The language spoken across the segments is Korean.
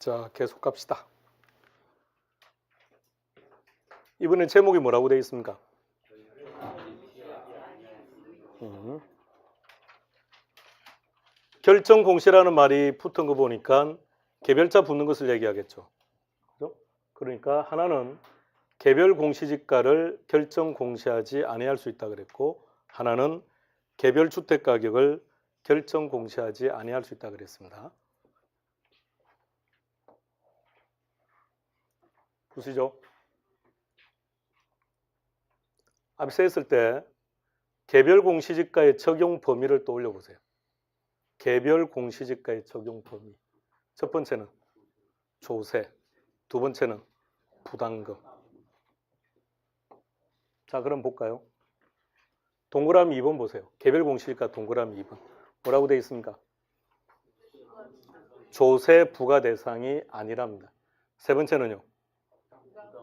자, 계속 갑시다. 이번엔 제목이 뭐라고 되어 있습니까? 결정 공시라는 말이 붙은 거 보니까 개별자 붙는 것을 얘기하겠죠. 그죠? 그러니까 하나는 개별 공시지가를 결정 공시하지 아니할 수 있다 그랬고, 하나는 개별 주택 가격을 결정 공시하지 아니할 수 있다 그랬습니다. 보시죠. 앞서 했을 때 개별 공시지가의 적용 범위를 떠올려 보세요. 개별 공시지가의 적용 범위. 첫 번째는 조세, 두 번째는 부담금. 자, 그럼 볼까요? 동그라미 2번 보세요. 개별 공시지가 동그라미 2번. 뭐라고 되어 있습니까? 조세 부과 대상이 아니랍니다. 세 번째는요.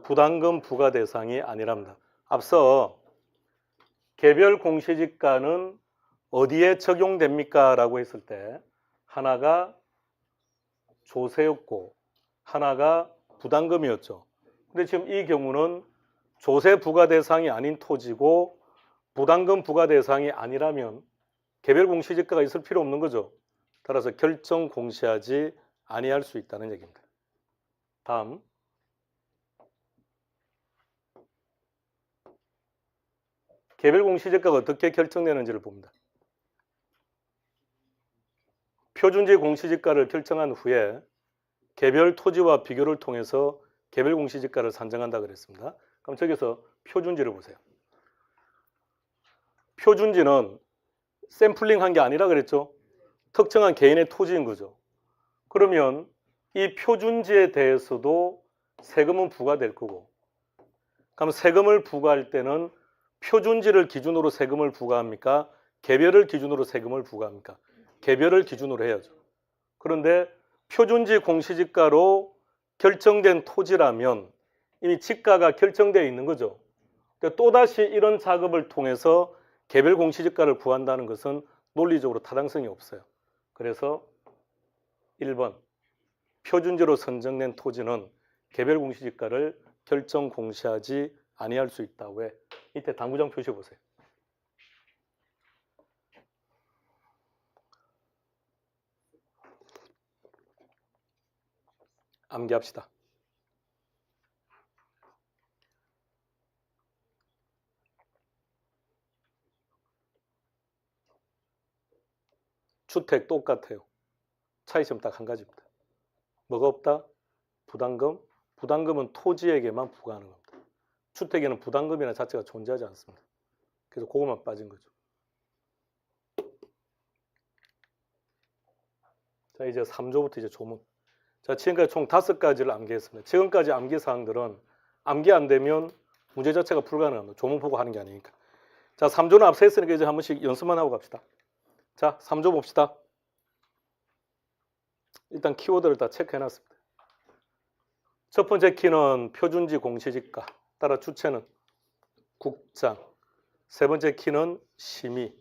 부담금 부과 대상이 아니랍니다. 앞서 개별 공시지가는 어디에 적용됩니까? 라고 했을 때 하나가 조세였고 하나가 부담금이었죠. 근데 지금 이 경우는 조세 부과 대상이 아닌 토지고 부담금 부과 대상이 아니라면 개별 공시지가가 있을 필요 없는 거죠. 따라서 결정 공시하지 아니할 수 있다는 얘기입니다. 다음. 개별 공시지가가 어떻게 결정되는지를 봅니다. 표준지 공시지가를 결정한 후에 개별 토지와 비교를 통해서 개별 공시지가를 산정한다 그랬습니다. 그럼 저기서 표준지를 보세요. 표준지는 샘플링한 게 아니라 그랬죠. 특정한 개인의 토지인 거죠. 그러면 이 표준지에 대해서도 세금은 부과될 거고, 그럼 세금을 부과할 때는 표준지를 기준으로 세금을 부과합니까? 개별을 기준으로 세금을 부과합니까? 개별을 기준으로 해야죠. 그런데 표준지 공시지가로 결정된 토지라면 이미 지가가 결정되어 있는 거죠. 또다시 이런 작업을 통해서 개별 공시지가를 구한다는 것은 논리적으로 타당성이 없어요. 그래서 1번 표준지로 선정된 토지는 개별 공시지가를 결정 공시하지 아니할 수 있다. 왜? 이때 당구장 표시 보세요. 암기합시다. 주택 똑같아요. 차이점 딱 한 가지입니다. 뭐가 없다? 부담금. 부담금은 토지에게만 부과하는 겁니다. 주택에는 부담금이라는 자체가 존재하지 않습니다. 그래서 그것만 빠진 거죠. 자, 이제 3조부터 이제 조문. 자, 지금까지 총 5가지를 암기했습니다. 지금까지 암기 사항들은 암기 안 되면 문제 자체가 불가능합니다. 조문 보고 하는 게 아니니까. 자, 3조는 앞서 했으니까 이제 한 번씩 연습만 하고 갑시다. 자, 3조 봅시다. 일단 키워드를 다 체크해놨습니다. 첫 번째 키는 표준지 공시지가, 따라 주체는 국장. 세 번째 키는 심의.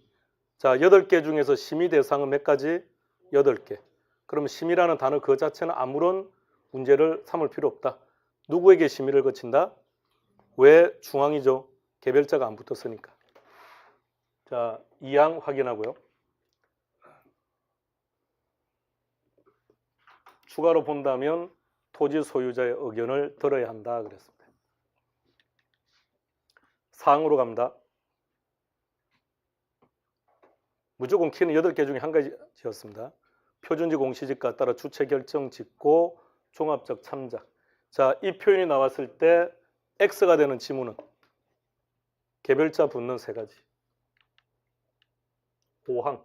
자, 8개 중에서 심의 대상은 몇 가지? 8개. 그럼 심의라는 단어 그 자체는 아무런 문제를 삼을 필요 없다. 누구에게 심의를 거친다? 왜 중앙이죠? 개별자가 안 붙었으니까. 자, 2항 확인하고요. 추가로 본다면 토지 소유자의 의견을 들어야 한다 그랬습니다. 사항으로 갑니다. 무조건 키는 8개 중에 한 가지였습니다. 표준지 공시지가 따라 주체 결정 짓고 종합적 참작. 자, 이 표현이 나왔을 때 X가 되는 지문은 개별자 붙는 3가지. 5항.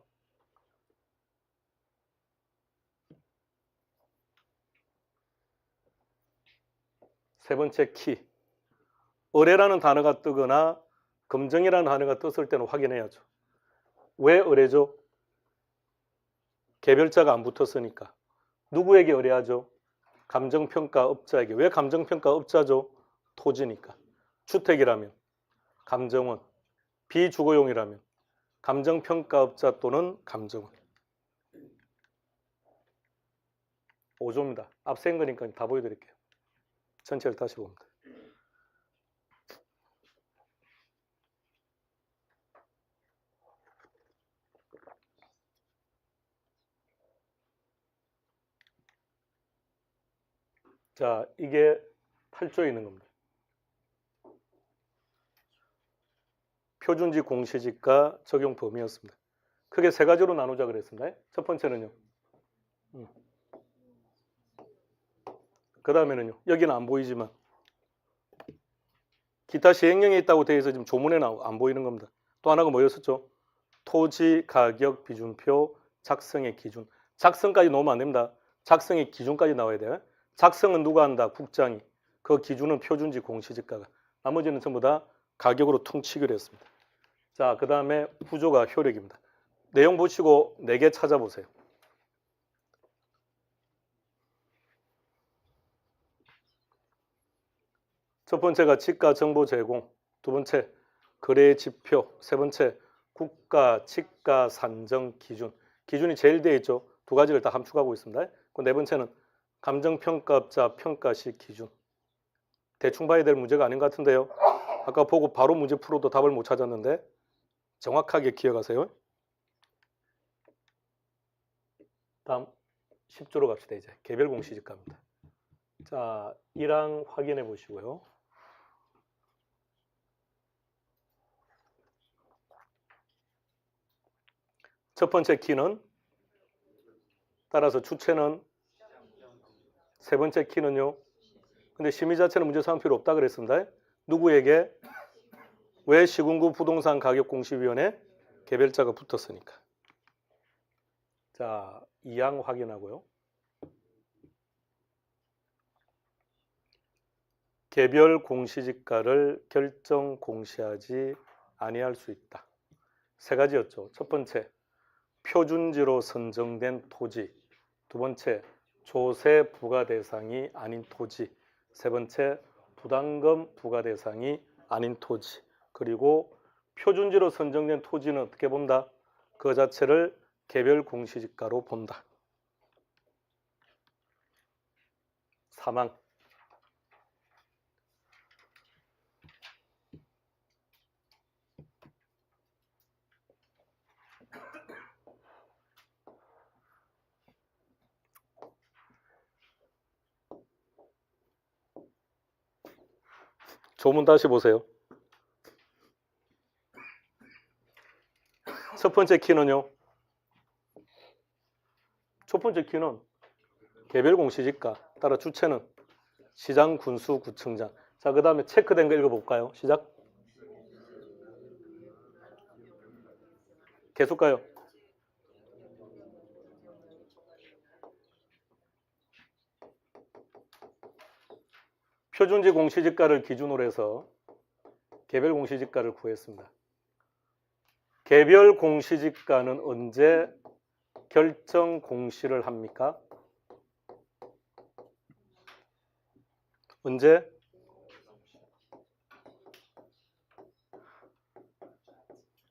세 번째 키. 의뢰라는 단어가 뜨거나 검증이라는 단어가 떴을 때는 확인해야죠. 왜 의뢰죠? 개별자가 안 붙었으니까. 누구에게 의뢰하죠? 감정평가업자에게. 왜 감정평가업자죠? 토지니까. 주택이라면 감정원, 비주거용이라면 감정평가업자 또는 감정원. 5조입니다. 앞센 거니까 다 보여드릴게요. 전체를 다시 봅니다. 자, 이게 8조에 있는 겁니다. 표준지 공시지가 적용 범위였습니다. 크게 세 가지로 나누자 그랬습니다. 첫 번째는요. 그 다음에는요. 여기는 안 보이지만 기타 시행령에 있다고 되어 있어 지금 조문에는 안 보이는 겁니다. 또 하나가 뭐였었죠? 토지 가격 비준표 작성의 기준. 작성까지 놓으면 안 됩니다. 작성의 기준까지 나와야 돼요. 작성은 누가 한다? 국장이. 그 기준은 표준지 공시지가가. 나머지는 전부 다 가격으로 퉁치기로 했습니다. 자, 그 다음에 후조가 효력입니다. 내용 보시고 4개 찾아보세요. 첫 번째가 지가 정보 제공, 두 번째 거래 지표, 세 번째 국가 지가 산정 기준. 기준이 제일 되어 있죠. 두 가지를 다 함축하고 있습니다. 그 네 번째는 감정평가업자 평가시 기준. 대충 봐야 될 문제가 아닌 것 같은데요. 아까 보고 바로 문제 풀어도 답을 못 찾았는데 정확하게 기억하세요. 다음 10조로 갑시다. 이제 개별 공시지가입니다. 자, 1항 확인해 보시고요. 첫 번째 키는 따라서 주체는 세 번째 키는요. 근데 심의 자체는 문제 삼을 필요 없다 그랬습니다. 누구에게? 왜 시군구 부동산 가격공시위원회 개별자가 붙었으니까. 자, 2항 확인하고요. 개별 공시지가를 결정 공시하지 아니할 수 있다. 세 가지였죠. 첫 번째, 표준지로 선정된 토지. 두 번째, 조세 부과 대상이 아닌 토지. 세 번째, 부담금 부과 대상이 아닌 토지. 그리고 표준지로 선정된 토지는 어떻게 본다? 그 자체를 개별 공시지가로 본다. 3항. 조문 다시 보세요. 첫 번째 키는요. 첫 번째 키는 개별 공시지가. 따라 주체는 시장 군수 구청장. 자, 그 다음에 체크된 거 읽어볼까요? 시작. 계속 가요. 표준지 공시지가를 기준으로 해서 개별 공시지가를 구했습니다. 개별 공시지가는 언제 결정 공시를 합니까? 언제?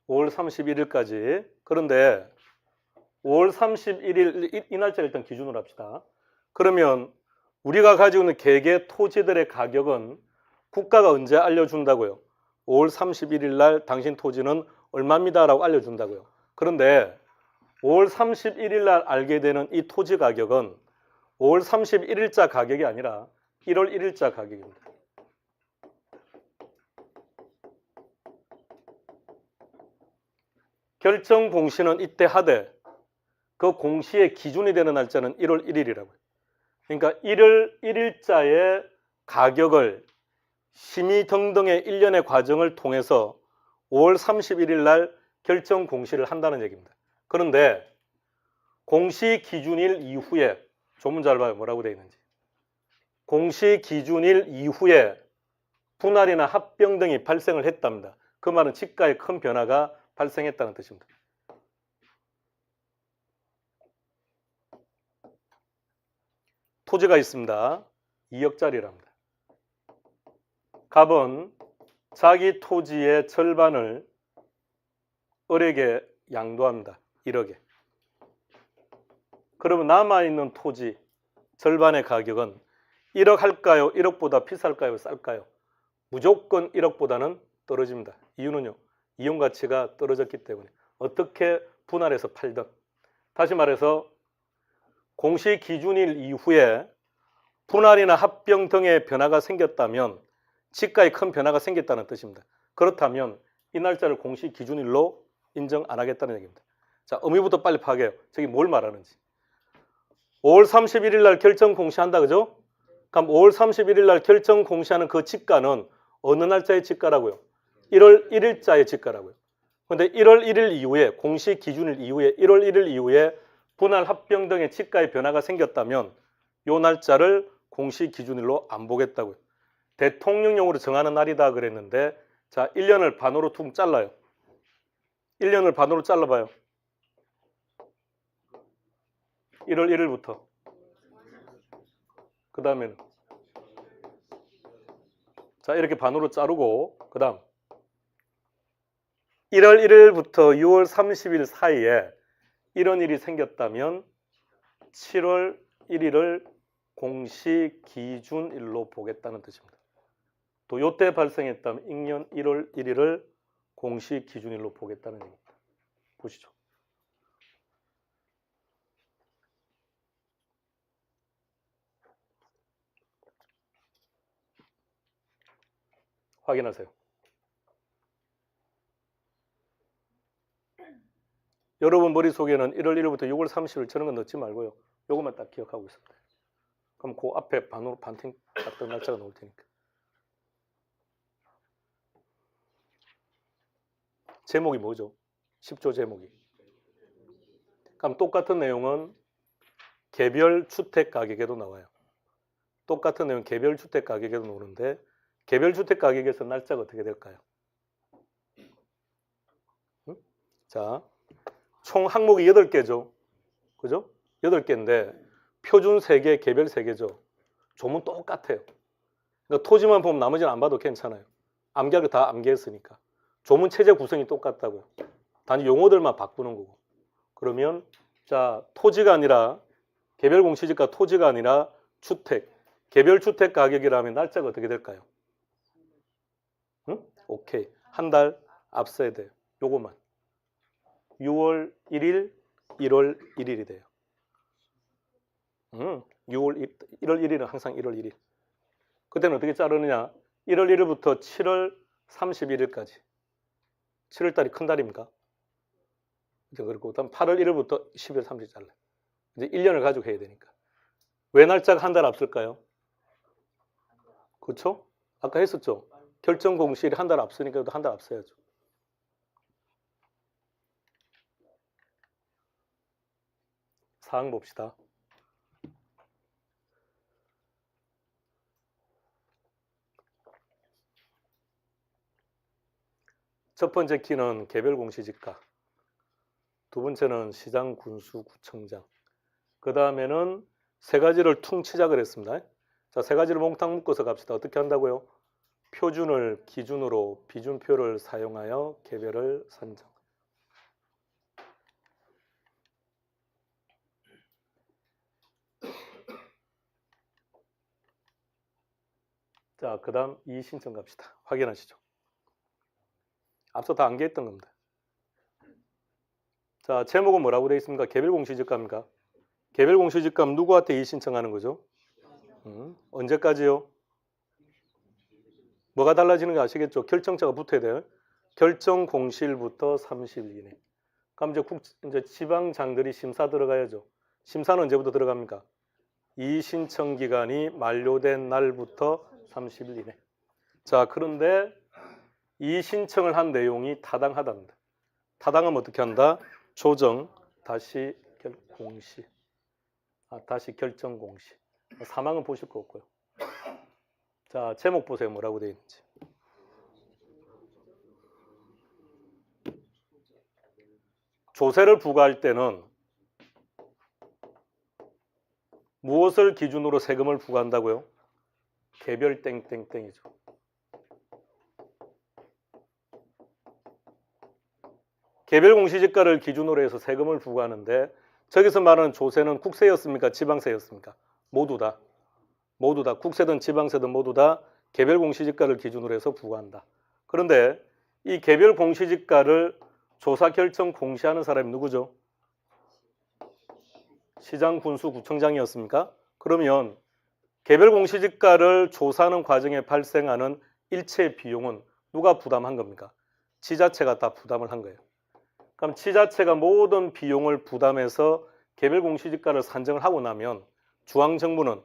(5월 31일까지) 그런데 5월 31일 이 날짜 일단 기준으로 합시다. 그러면 우리가 가지고 있는 개개 토지들의 가격은 국가가 언제 알려준다고요? 5월 31일 날 당신 토지는 얼마입니다 라고 알려준다고요. 그런데 5월 31일 날 알게 되는 이 토지 가격은 5월 31일자 가격이 아니라 1월 1일자 가격입니다. 결정 공시는 이때 하되 그 공시의 기준이 되는 날짜는 1월 1일이라고요. 그러니까 1월 1일자의 가격을 심의 등등의 일련의 과정을 통해서 5월 31일 날 결정 공시를 한다는 얘기입니다. 그런데 공시 기준일 이후에 조문 잘 봐요. 뭐라고 되어 있는지. 공시 기준일 이후에 분할이나 합병 등이 발생을 했답니다. 그 말은 지가에 큰 변화가 발생했다는 뜻입니다. 토지가 있습니다. 2억짜리랍니다. 갑은 자기 토지의 절반을 을에게 양도합니다. 1억에. 그러면 남아있는 토지 절반의 가격은 1억 할까요? 1억보다 비쌀까요? 쌀까요? 무조건 1억보다는 떨어집니다. 이유는요. 이용 가치가 떨어졌기 때문에. 어떻게 분할해서 팔든. 다시 말해서 공시 기준일 이후에 분할이나 합병 등의 변화가 생겼다면 지가에 큰 변화가 생겼다는 뜻입니다. 그렇다면 이 날짜를 공시 기준일로 인정 안 하겠다는 얘기입니다. 자, 의미부터 빨리 파악해요. 저기 뭘 말하는지. 5월 31일 날 결정 공시한다, 그죠? 그럼 5월 31일 날 결정 공시하는 그 지가는 어느 날짜의 지가라고요? 1월 1일자의 지가라고요. 그런데 1월 1일 이후에 공시 기준일 이후에 1월 1일 이후에 분할 합병 등의 지가의 변화가 생겼다면 이 날짜를 공시 기준일로 안 보겠다고요. 대통령령으로 정하는 날이다 그랬는데 자, 1년을 반으로 퉁 잘라요. 1년을 반으로 잘라봐요. 1월 1일부터. 그 다음에는 자, 이렇게 반으로 자르고 그 다음 1월 1일부터 6월 30일 사이에 이런 일이 생겼다면 7월 1일을 공시 기준일로 보겠다는 뜻입니다. 또 요때 발생했다면 익년 1월 1일을 공시 기준일로 보겠다는 얘기입니다. 보시죠. 확인하세요. 여러분 머릿속에는 1월 1일부터 6월 30일 저런 건 넣지 말고요. 요것만 딱 기억하고 있습니다. 그럼 그 앞에 반으로 반팅 딱 날짜가 나올 테니까. 제목이 뭐죠? 10조 제목이. 그럼 똑같은 내용은 개별 주택 가격에도 나와요. 똑같은 내용 개별 주택 가격에도 나오는데 개별 주택 가격에서 날짜가 어떻게 될까요? 응? 자, 총 항목이 8개죠. 그죠? 8개인데 표준 3개, 개별 3개죠. 조문 똑같아요. 그러니까 토지만 보면 나머지는 안 봐도 괜찮아요. 암기하고 다 암기했으니까. 조문 체제 구성이 똑같다고요. 단지 용어들만 바꾸는 거고. 그러면 자, 토지가 아니라 개별 공시지가 토지가 아니라 주택, 개별 주택 가격이라면 날짜가 어떻게 될까요? 응? 오케이. 한 달 앞서야 돼요. 요거만. 6월 1일, 1월 1일이 돼요. 1월 1일은 항상 1월 1일. 그때는 어떻게 자르느냐? 1월 1일부터 7월 31일까지. 7월 달이 큰 달입니까? 그리고 다음 8월 1일부터 12월 30일 잘라요. 이제 1년을 가지고 해야 되니까. 왜 날짜가 한 달 앞설까요? 그렇죠? 아까 했었죠. 결정 공시일이 한 달 앞서니까 한 달 앞서야죠. 사항 봅시다. 첫 번째 키는 개별 공시지가. 두 번째는 시장 군수 구청장. 그 다음에는 세 가지를 퉁치자 그랬습니다. 자, 세 가지를 몽땅 묶어서 갑시다. 어떻게 한다고요? 표준을 기준으로 비준표를 사용하여 개별을 산정. 자, 그 다음 이의신청 갑시다. 확인하시죠. 앞서 다 암기했던 겁니다. 자, 제목은 뭐라고 되어 있습니까? 개별 공시지가입니까? 개별 공시지가 누구한테 이의신청하는 거죠? 언제까지요? 뭐가 달라지는 거 아시겠죠? 결정자가 붙어야 돼요. 결정 공시일부터 30일 이내. 그럼 이제 지방장들이 심사 들어가야죠. 심사는 언제부터 들어갑니까? 이의신청 기간이 만료된 날부터 30일 이내. 자, 그런데 이의신청을 한 내용이 타당하답니다. 타당하면 어떻게 한다? 조정, 다시 공시. 다시 결정 공시. 사망은 보실 거 없고요. 자, 제목 보세요. 뭐라고 되어 있는지. 조세를 부과할 때는 무엇을 기준으로 세금을 부과한다고요? 개별 땡땡땡이죠. 개별 공시지가를 기준으로 해서 세금을 부과하는데 저기서 말하는 조세는 국세였습니까? 지방세였습니까? 모두 다 국세든 지방세든 모두 다 개별 공시지가를 기준으로 해서 부과한다. 그런데 이 개별 공시지가를 조사 결정 공시하는 사람이 누구죠? 시장, 군수, 구청장이었습니까? 그러면 개별 공시지가를 조사하는 과정에 발생하는 일체 비용은 누가 부담한 겁니까? 지자체가 다 부담을 한 거예요. 그럼 지자체가 모든 비용을 부담해서 개별 공시지가를 산정을 하고 나면 중앙정부는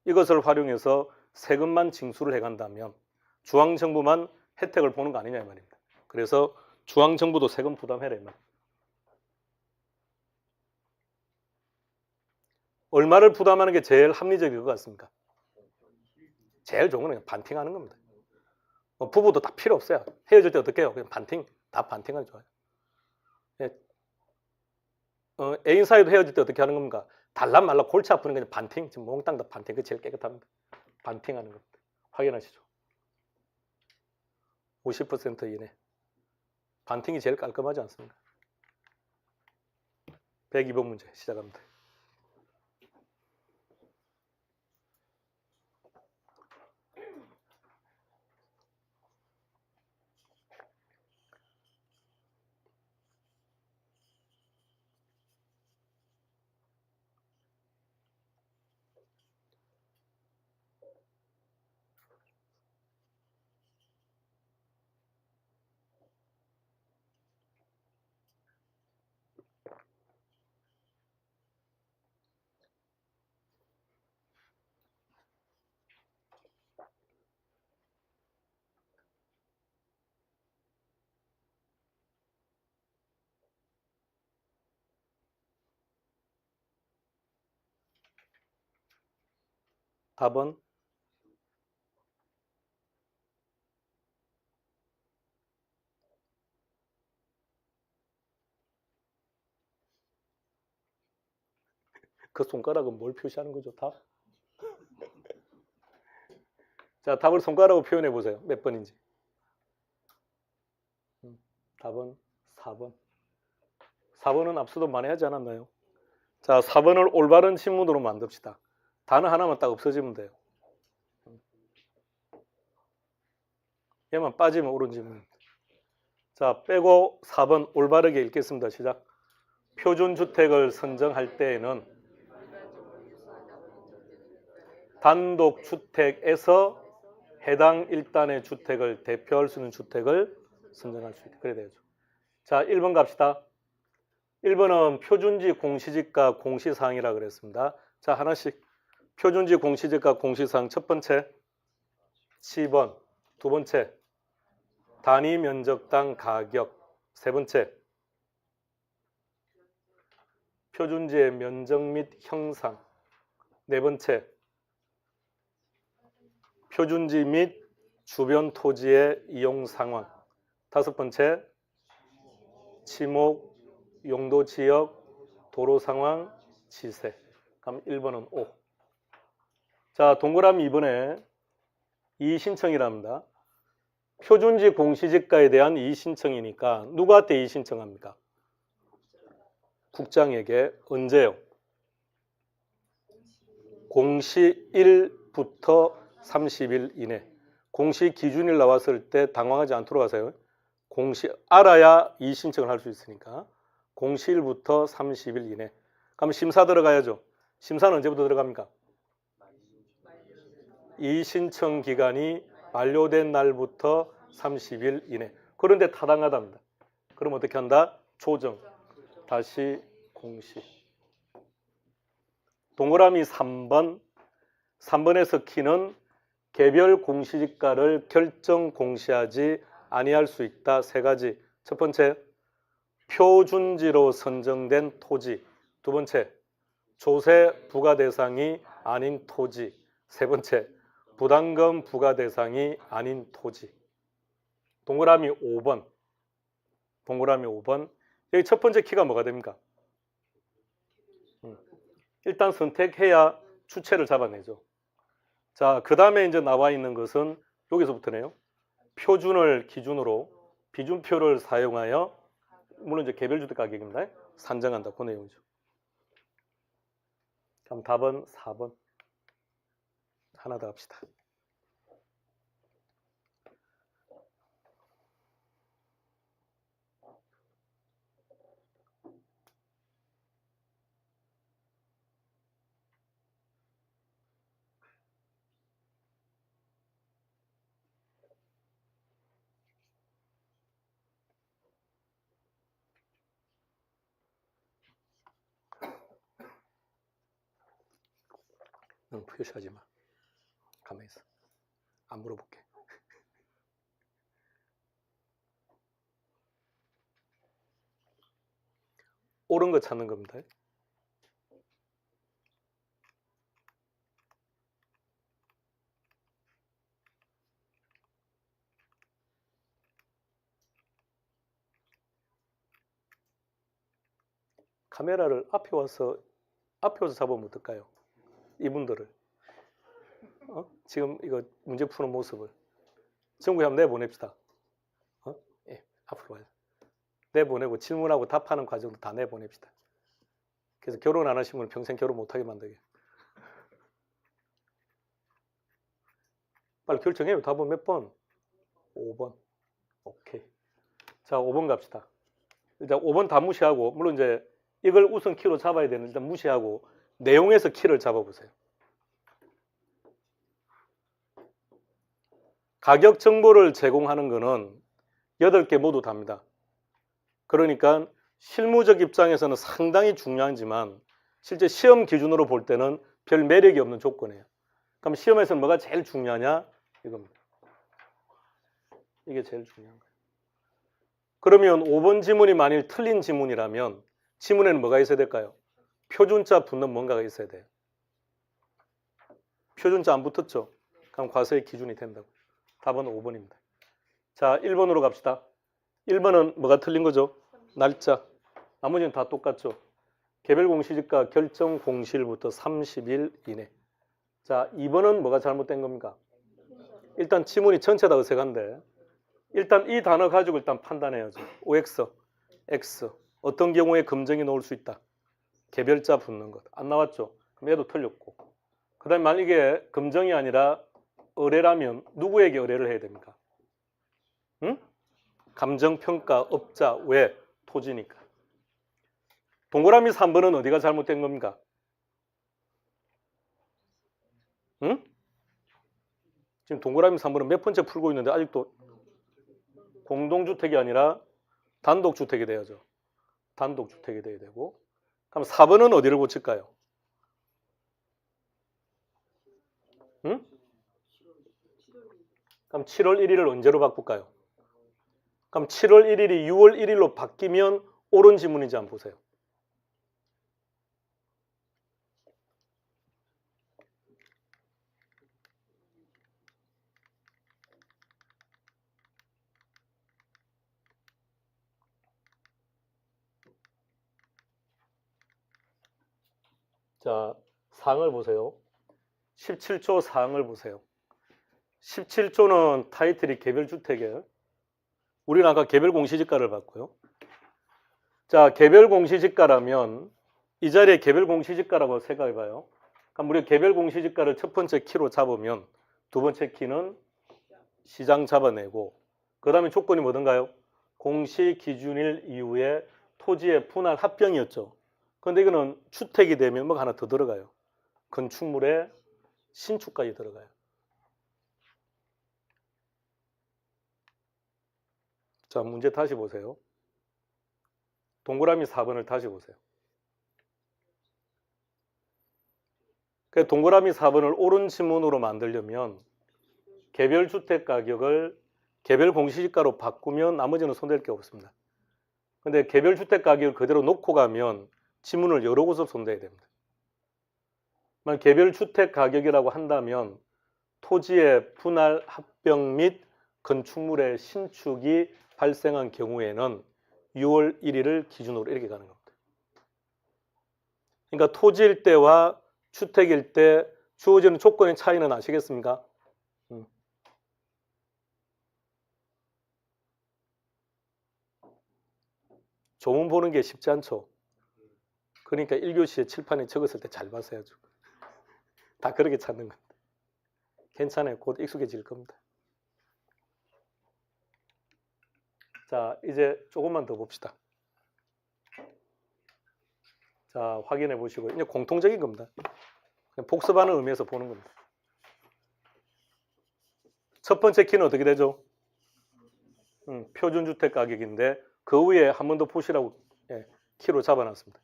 이것을 활용해서 세금만 징수를 해간다면 중앙정부만 혜택을 보는 거 아니냐 이 말입니다. 그래서 중앙정부도 세금 부담해라 이 말. 얼마를 부담하는 게 제일 합리적일 것 같습니까? 제일 좋은 건 그냥 반팅하는 겁니다. 부부도 다 필요 없어요. 헤어질 때 어떻게 해요? 그냥 반팅, 다 반팅하는 게 좋아요. 애인 사이도 헤어질 때 어떻게 하는 겁니까? 달라 말라 골치 아프는 게 반팅, 지금 몽땅 다 반팅, 그 제일 깨끗합니다. 반팅하는 겁니다. 확인하시죠. 50% 이내. 반팅이 제일 깔끔하지 않습니까? 102번 문제 시작합니다. 답은 그 손가락은 뭘 표시하는 거죠? 답? 자, 답을 손가락으로 표현해 보세요. 몇 번인지. 답은 4번. 4번은 앞서도 많이 하지 않았나요? 자, 4번을 올바른 지문으로 만듭시다. 단어 하나만 딱 없어지면 돼요. 얘만 빠지면 옳은 지문. 자, 빼고 4번 올바르게 읽겠습니다. 시작. 표준주택을 선정할 때에는 단독주택에서 해당 일단의 주택을 대표할 수 있는 주택을 선정할 수 있다. 그래야 되죠. 자, 1번 갑시다. 1번은 표준지 공시지가 공시사항이라 그랬습니다. 자, 하나씩. 표준지 공시지가 공시사항 첫 번째 10원, 두 번째 단위 면적당 가격, 세 번째 표준지의 면적 및 형상, 네 번째 표준지 및 주변 토지의 이용 상황, 다섯 번째 지목, 용도 지역, 도로 상황, 지세. 그럼 1번은 O. 자, 동그라미 2번에 이의신청이랍니다. 표준지 공시지가에 대한 이의신청이니까 누구한테 이의신청합니까? 국장에게. 언제요? 공시 1부터 30일 이내. 공시 기준일 나왔을 때 당황하지 않도록 하세요. 공시 알아야 이의신청을 할 수 있으니까. 공시 1부터 30일 이내. 그럼 심사 들어가야죠. 심사는 언제부터 들어갑니까? 이의신청 기간이 만료된 날부터 30일 이내. 그런데 타당하답니다. 그럼 어떻게 한다? 조정. 다시 공시. 동그라미 3번. 3번에서 키는 개별 공시지가를 결정 공시하지 아니할 수 있다. 세 가지. 첫 번째, 표준지로 선정된 토지. 두 번째, 조세 부과 대상이 아닌 토지. 세 번째, 부담금 부과 대상이 아닌 토지. 동그라미 5번. 동그라미 5번. 여기 첫 번째 키가 뭐가 됩니까? 일단 선택해야 주체를 잡아내죠. 자, 그 다음에 이제 나와 있는 것은 여기서부터네요. 표준을 기준으로 비준표를 사용하여, 물론 이제 개별주택 가격입니다. 산정한다. 그 내용이죠. 그럼 답은 4번. 하나 더 합시다. 넌 표시하지 마. 가만히 있어. 안 물어볼게. 옳은 거 찾는 겁니다. 카메라를 앞에 와서 잡으면 어떨까요? 이분들을 지금 이거 문제 푸는 모습을 전국에 한번 내보냅시다. 예, 앞으로 와요. 내보내고 질문하고 답하는 과정도 다 내보냅시다. 그래서 결혼 안 하신 분은 평생 결혼 못하게 만들게. 빨리 결정해요. 답은 몇 번? 5번. 오케이. 자, 5번 갑시다. 일단 5번 다 무시하고, 물론 이제 이걸 우선 키로 잡아야 되는 일단 무시하고 내용에서 키를 잡아보세요. 가격 정보를 제공하는 거는 8개 모두 답니다. 그러니까 실무적 입장에서는 상당히 중요하지만 실제 시험 기준으로 볼 때는 별 매력이 없는 조건이에요. 그럼 시험에서는 뭐가 제일 중요하냐? 이겁니다. 이게 제일 중요한 거예요. 그러면 5번 지문이 만일 틀린 지문이라면 지문에는 뭐가 있어야 될까요? 표준자 붙는 뭔가가 있어야 돼요. 표준자 안 붙었죠? 그럼 과서의 기준이 된다고. 답은 5번입니다. 자, 1번으로 갑시다. 1번은 뭐가 틀린 거죠? 날짜. 나머지는 다 똑같죠? 개별 공시지가 결정 공시일부터 30일 이내. 자, 2번은 뭐가 잘못된 겁니까? 일단 지문이 전체 다 어색한데 일단 이 단어 가지고 일단 판단해야죠. OX, X. 어떤 경우에 검정이 나올 수 있다. 개별자 붙는 것. 안 나왔죠? 그럼 얘도 틀렸고. 그 다음에 만약에 검정이 아니라 의뢰라면 누구에게 의뢰를 해야 됩니까? 응? 감정평가업자. 왜? 토지니까. 동그라미 3번은 어디가 잘못된 겁니까? 응? 지금 동그라미 3번은 몇 번째 풀고 있는데 아직도 공동주택이 아니라 단독주택이 돼야죠. 단독주택이 돼야 되고. 그럼 4번은 어디를 고칠까요? 응? 그럼 7월 1일을 언제로 바꿀까요? 그럼 7월 1일이 6월 1일로 바뀌면 옳은 지문인지 한번 보세요. 자, 사항을 보세요. 17조 사항을 보세요. 17조는 타이틀이 개별주택이에요. 우리는 아까 개별공시지가를 봤고요. 자, 개별공시지가라면 이 자리에 개별공시지가라고 생각해봐요. 그럼 우리가 개별공시지가를 첫 번째 키로 잡으면 두 번째 키는 시장 잡아내고 그 다음에 조건이 뭐든가요? 공시기준일 이후에 토지의 분할 합병이었죠. 그런데 이거는 주택이 되면 뭐가 하나 더 들어가요. 건축물의 신축까지 들어가요. 자, 문제 다시 보세요. 동그라미 4번을 다시 보세요. 그 동그라미 4번을 옳은 지문으로 만들려면 개별주택 가격을 개별 공시지가로 바꾸면 나머지는 손댈 게 없습니다. 근데 개별주택 가격을 그대로 놓고 가면 지문을 여러 곳을 손대야 됩니다. 만약 개별주택 가격이라고 한다면 토지의 분할 합병 및 건축물의 신축이 발생한 경우에는 6월 1일을 기준으로 이렇게 가는 겁니다. 그러니까 토지일 때와 주택일 때 주어지는 조건의 차이는 아시겠습니까? 조문 보는 게 쉽지 않죠. 그러니까 1교시에 칠판에 적었을 때 잘 봤어야죠. 다 그렇게 찾는 겁니다. 괜찮아요. 곧 익숙해질 겁니다. 자, 이제 조금만 더 봅시다. 자, 확인해 보시고 이제 공통적인 겁니다. 복습하는 의미에서 보는 겁니다. 첫 번째 키는 어떻게 되죠? 표준주택 가격인데 그 위에 한 번 더 보시라고 키로 잡아놨습니다.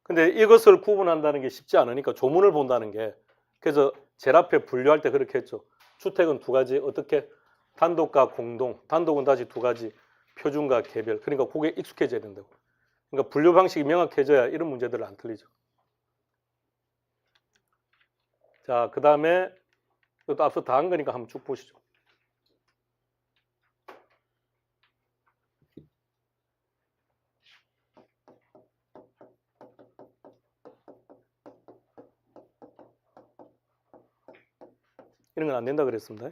근데 이것을 구분한다는 게 쉽지 않으니까 조문을 본다는 게, 그래서 제일 앞에 분류할 때 그렇게 했죠. 주택은 두 가지, 어떻게? 단독과 공동, 단독은 다시 두 가지, 표준과 개별. 그러니까 그게 익숙해져야 된다고. 그러니까 분류 방식이 명확해져야 이런 문제들을 안 틀리죠. 자, 그 다음에 이것도 앞서 다 한 거니까 한번 쭉 보시죠. 이런 건 안 된다 그랬습니다.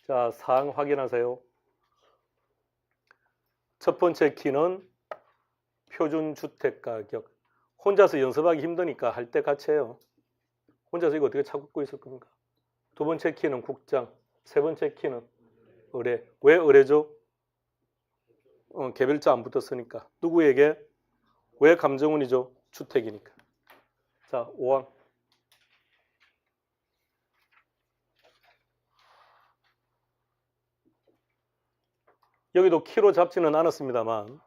자, 사항 확인하세요. 첫 번째 키는 표준주택가격. 혼자서 연습하기 힘드니까 할 때 같이 해요. 혼자서 이거 어떻게 찾고 있을 겁니까? 두 번째 키는 국장. 세 번째 키는 의뢰. 왜 의뢰죠? 개별자 안 붙었으니까. 누구에게? 왜 감정운이죠? 주택이니까. 자, 5항. 여기도 키로 잡지는 않았습니다만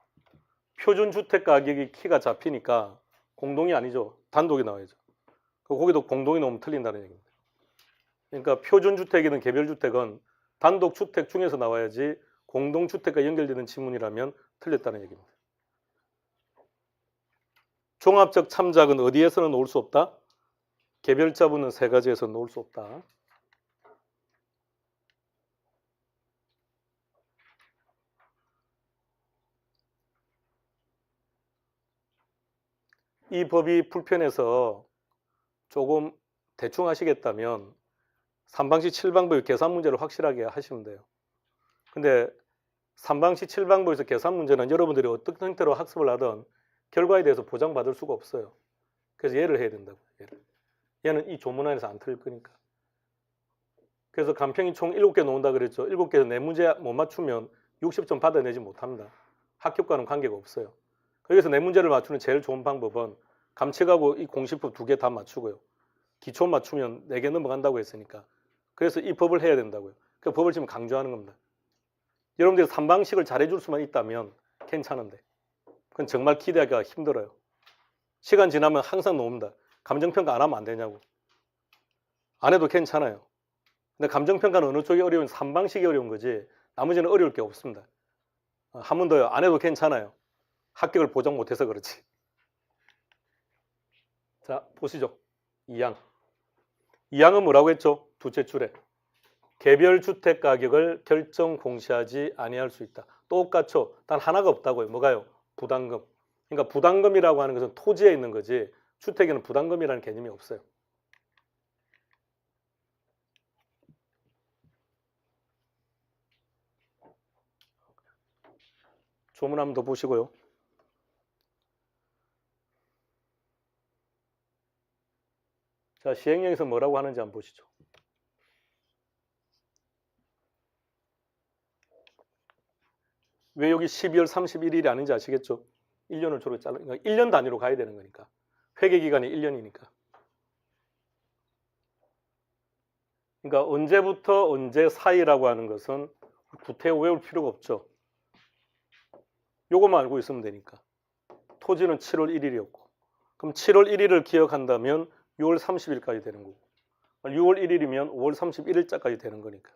표준주택 가격이 키가 잡히니까 공동이 아니죠. 단독이 나와야죠. 거기도 공동이 너무 틀린다는 얘기입니다. 그러니까 표준주택이든 개별주택은 단독주택 중에서 나와야지 공동주택과 연결되는 지문이라면 틀렸다는 얘기입니다. 종합적 참작은 어디에서는 놓을 수 없다? 개별자분은 세 가지에서 놓을 수 없다. 이 법이 불편해서 조금 대충 하시겠다면 3방식 7방법의 계산 문제를 확실하게 하시면 돼요. 근데 3방식 7방법에서 계산 문제는 여러분들이 어떤 형태로 학습을 하든 결과에 대해서 보장받을 수가 없어요. 그래서 얘를 해야 된다고. 얘는 이 조문 안에서 안 틀릴 거니까. 그래서 간평이 총 7개 놓은다 그랬죠. 7개에서 4문제 못 맞추면 60점 받아내지 못합니다. 학교과는 관계가 없어요. 여기서 4문제를 맞추는 제일 좋은 방법은 감책하고 이 공식법 2개 다 맞추고요. 기초 맞추면 4개 넘어간다고 했으니까. 그래서 이 법을 해야 된다고요. 그 법을 지금 강조하는 겁니다. 여러분들이 3방식을 잘해줄 수만 있다면 괜찮은데 그건 정말 기대하기가 힘들어요. 시간 지나면 항상 나옵니다. 감정평가 안 하면 안 되냐고. 안 해도 괜찮아요. 근데 감정평가는 어느 쪽이 어려운 3방식이 어려운 거지 나머지는 어려울 게 없습니다. 한 번 더요. 안 해도 괜찮아요. 합격을 보장 못해서 그렇지. 자, 보시죠. 2항. 2항은 뭐라고 했죠? 두째 줄에. 개별 주택 가격을 결정 공시하지 아니할 수 있다. 똑같죠. 단 하나가 없다고요. 뭐가요? 부담금. 그러니까 부담금이라고 하는 것은 토지에 있는 거지 주택에는 부담금이라는 개념이 없어요. 조문 한번 더 보시고요. 자, 시행령에서 뭐라고 하는지 한번 보시죠. 왜 여기 12월 31일이 아닌지 아시겠죠? 1년을 주로 잘라, 그러니까 1년 단위로 가야 되는 거니까. 회계 기간이 1년이니까. 그러니까 언제부터 언제 사이라고 하는 것은 구태여 외울 필요가 없죠. 요것만 알고 있으면 되니까. 토지는 7월 1일이었고. 그럼 7월 1일을 기억한다면 6월 30일까지 되는 거고. 6월 1일이면 5월 31일자까지 되는 거니까.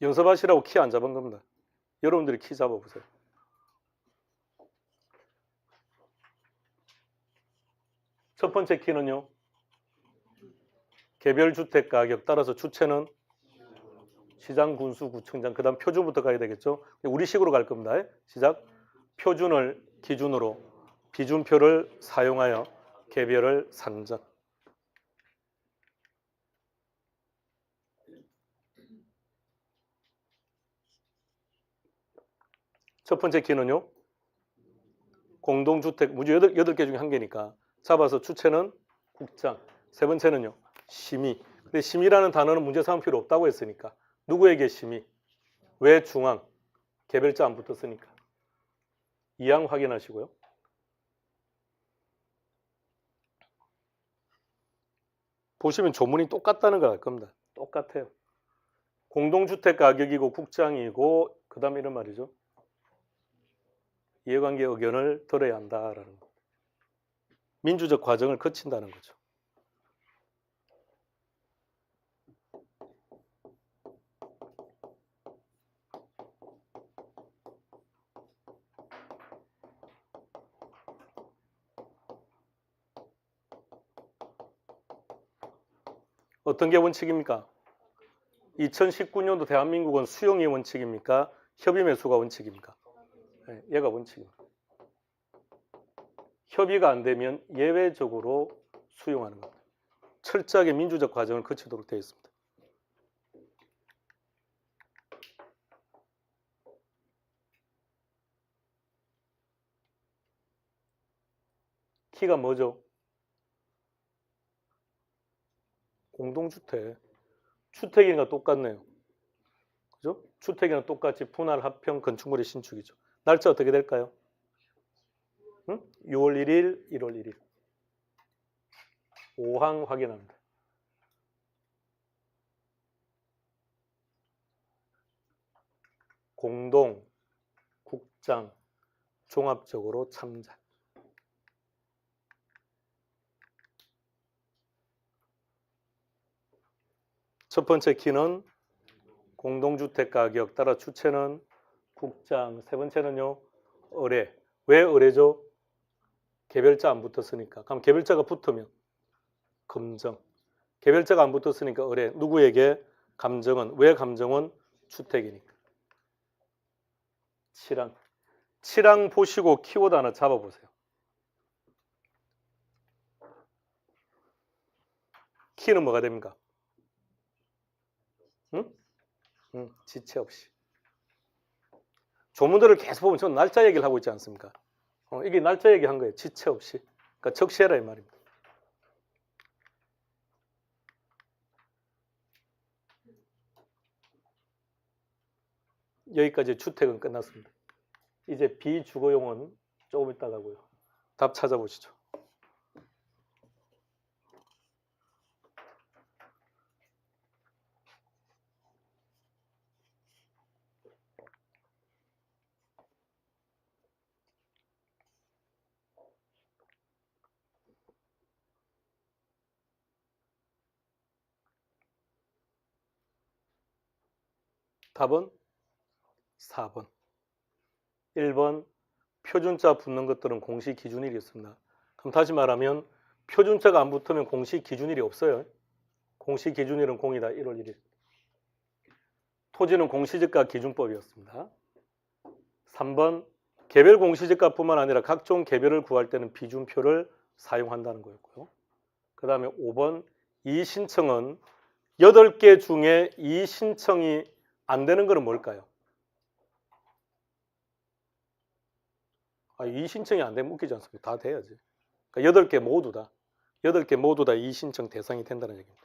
연습하시라고 키 안 잡은 겁니다. 여러분들이 키 잡아보세요. 첫 번째 키는요. 개별주택 가격 따라서 주체는 시장, 군수, 구청장, 그 다음 표준부터 가야 되겠죠. 우리식으로 갈 겁니다. 시작. 표준을 기준으로 비준표를 사용하여 개별을 산정. 첫 번째 키는요. 공동주택, 무조 8개 중에 1개니까 잡아서 주체는 국장. 세 번째는요. 심의. 근데 심의라는 단어는 문제 삼을 필요 없다고 했으니까. 누구에게 심의? 왜 중앙? 개별자 안 붙었으니까. 이항 확인하시고요. 보시면 조문이 똑같다는 걸 알 겁니다. 똑같아요. 공동주택 가격이고 국장이고 그 다음에 이런 말이죠. 이해관계 의견을 들어야 한다라는 거. 민주적 과정을 거친다는 거죠. 어떤 게 원칙입니까? 2019년도 대한민국은 수용이 원칙입니까? 협의 매수가 원칙입니까? 네, 얘가 원칙입니다. 협의가 안 되면 예외적으로 수용하는 겁니다. 철저하게 민주적 과정을 거치도록 되어 있습니다. 키가 뭐죠? 공동주택. 주택이랑 똑같네요. 그죠? 주택이랑 똑같이 분할, 합평, 건축물의 신축이죠. 날짜 어떻게 될까요? 응? 6월 1일, 1월 1일. 5항 확인합니다. 공동, 국장, 종합적으로 참작. 첫 번째 키는 공동주택 가격 따라 주체는 국장. 세 번째는요. 의뢰. 왜 의뢰죠? 개별자 안 붙었으니까. 그럼 개별자가 붙으면 검정. 개별자가 안 붙었으니까 의뢰. 누구에게? 감정은. 왜 감정은? 주택이니까. 7항. 7항 보시고 키워드 하나 잡아보세요. 키는 뭐가 됩니까? 응? 지체 없이. 조문들을 계속 보면 저는 날짜 얘기를 하고 있지 않습니까? 이게 날짜 얘기한 거예요. 지체 없이. 그러니까 적시해라 이 말입니다. 여기까지 주택은 끝났습니다. 이제 비주거용은 조금 이따 가고요. 답 찾아보시죠. 답은 4번. 1번 표준자 붙는 것들은 공시 기준일이 있습니다. 그럼 다시 말하면 표준자가 안 붙으면 공시 기준일이 없어요. 공시 기준일은 공이다. 1월 1일. 토지는 공시지가 기준법이었습니다. 3번 개별 공시지가뿐만 아니라 각종 개별을 구할 때는 비준표를 사용한다는 거였고요. 그 다음에 5번 이 신청은 8개 중에 이 신청이 안 되는 것은 뭘까요? 이 신청이 안 되면 웃기지 않습니까? 다 돼야지. 그러니까 8개 모두 다. 8개 모두 다 이 신청 대상이 된다는 얘기입니다.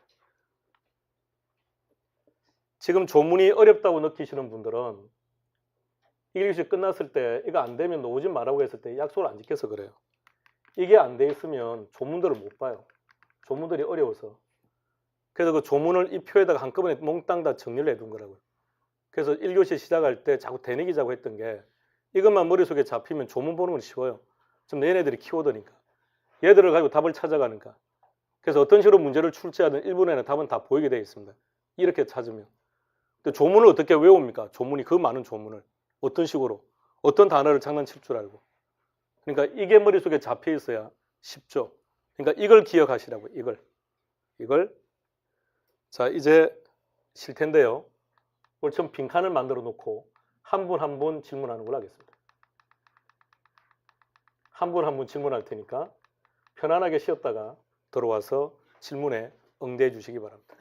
지금 조문이 어렵다고 느끼시는 분들은 1교시 끝났을 때 이거 안 되면 너 오지 말라고 했을 때 약속을 안 지켜서 그래요. 이게 안 돼 있으면 조문들을 못 봐요. 조문들이 어려워서. 그래서 그 조문을 이 표에다가 한꺼번에 몽땅 다 정리를 해둔 거라고요. 그래서 1교시 시작할 때 자꾸 되뇌기자고 했던 게 이것만 머릿속에 잡히면 조문 보는 건 쉬워요. 좀 얘네들이 키워드니까. 얘들을 가지고 답을 찾아가니까. 그래서 어떤 식으로 문제를 출제하든 1분에는 답은 다 보이게 되어 있습니다. 이렇게 찾으면. 근데 조문을 어떻게 외웁니까? 조문이 그 많은 조문을. 어떤 식으로? 어떤 단어를 장난칠 줄 알고. 그러니까 이게 머릿속에 잡혀 있어야 쉽죠. 그러니까 이걸 기억하시라고. 이걸. 자, 이제 실 텐데요. 오늘 좀 빈칸을 만들어 놓고 한 분 한 분 질문하는 걸 하겠습니다. 한 분 한 분 질문할 테니까 편안하게 쉬었다가 들어와서 질문에 응대해 주시기 바랍니다.